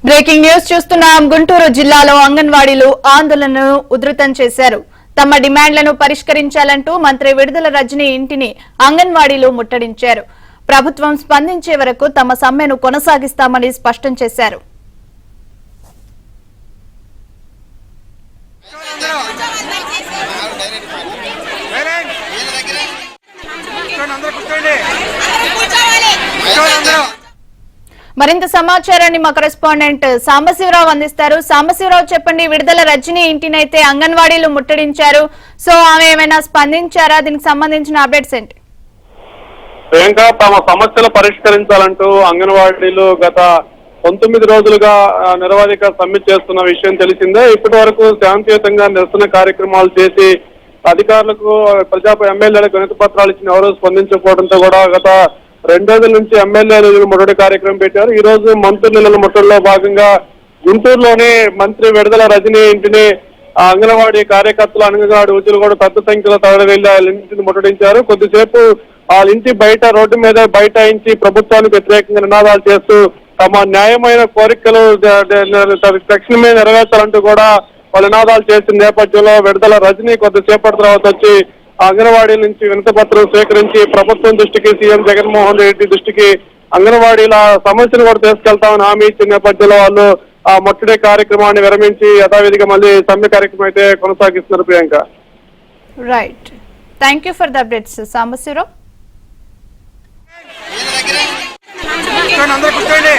Breaking news చూస్తున్నాం. గుంటూరు జిల్లాలో అంగన్వాడీలు ఆందోళనను ఉధృతం చేశారు. తమ డిమాండ్లను పరిష్కరించాలంటూ మంత్రి విడుదల రజనీ ఇంటిని అంగన్వాడీలు ముట్టడించారు. ప్రభుత్వం స్పందించే వరకు తమ సమ్మెను కొనసాగిస్తామని స్పష్టం చేశారు. మరింత సమాచారాన్ని మా కరెస్పాండెంట్ సాంబశివరావు అందిస్తారు. సాంబశివరావు, చెప్పండి. విడుదల రజనీ ఇంటినైతే అంగన్వాడీలు ముట్టడించారు. సో ఆమె ఏమైనా స్పందించారా? దీనికి సంబంధించిన అప్డేట్స్ ఏంటి? ప్రియాంక, తమ సమస్యలు పరిష్కరించాలంటూ అంగన్వాడీలు గత 19 రోజులుగా నిరవధిక సమ్మె చేస్తున్న విషయం తెలిసిందే. ఇప్పటి వరకు శాంతియుతంగా నిరసన కార్యక్రమాలు చేసి అధికారులకు ఎమ్మెల్యేలకు వినతి పత్రాలు ఇచ్చిన ఎవరూ స్పందించకపోవడంతో కూడా గత 2 రోజుల నుంచి ఎమ్మెల్యేలు ముట్టడి కార్యక్రమం పెట్టారు. ఈ రోజు మంత్రుల ముట్టడిలో భాగంగా గుంటూరులోనే మంత్రి విడుదల రజనీ ఇంటిని అంగన్వాడీ కార్యకర్తలు, అంగన్వాడీ ఉద్యోగులు కూడా పెద్ద సంఖ్యలో తరలి వెళ్లి వాళ్ళ ఇంటిని ముట్టడించారు. కొద్దిసేపు వాళ్ళ ఇంటి బయట రోడ్డు మీద బైఠాయించి ప్రభుత్వానికి వ్యతిరేకంగా నినాదాలు చేస్తూ తమ న్యాయమైన కోరికలు తక్షణమే నెరవేర్చాలంటూ కూడా వాళ్ళు నినాదాలు చేసిన నేపథ్యంలో విడుదల రజనీ కొద్దిసేపటి తర్వాత వచ్చి అంగన్వాడీ నుంచి వినతి పత్రం స్వీకరించి ప్రభుత్వం దృష్టికి, సీఎం జగన్మోహన్ రెడ్డి దృష్టికి అంగన్వాడీల సమస్యను కూడా తీసుకెళ్తామని హామీ ఇచ్చిన నేపథ్యంలో వాళ్ళు ఆ ముట్టడి కార్యక్రమాన్ని విరమించి యథావిధిగా మళ్ళీ సమ్మె కార్యక్రమం అయితే కొనసాగిస్తున్నారు. Priyanka, right, thank you for the updates Sambasivarao. అందరూ కూర్చోండి.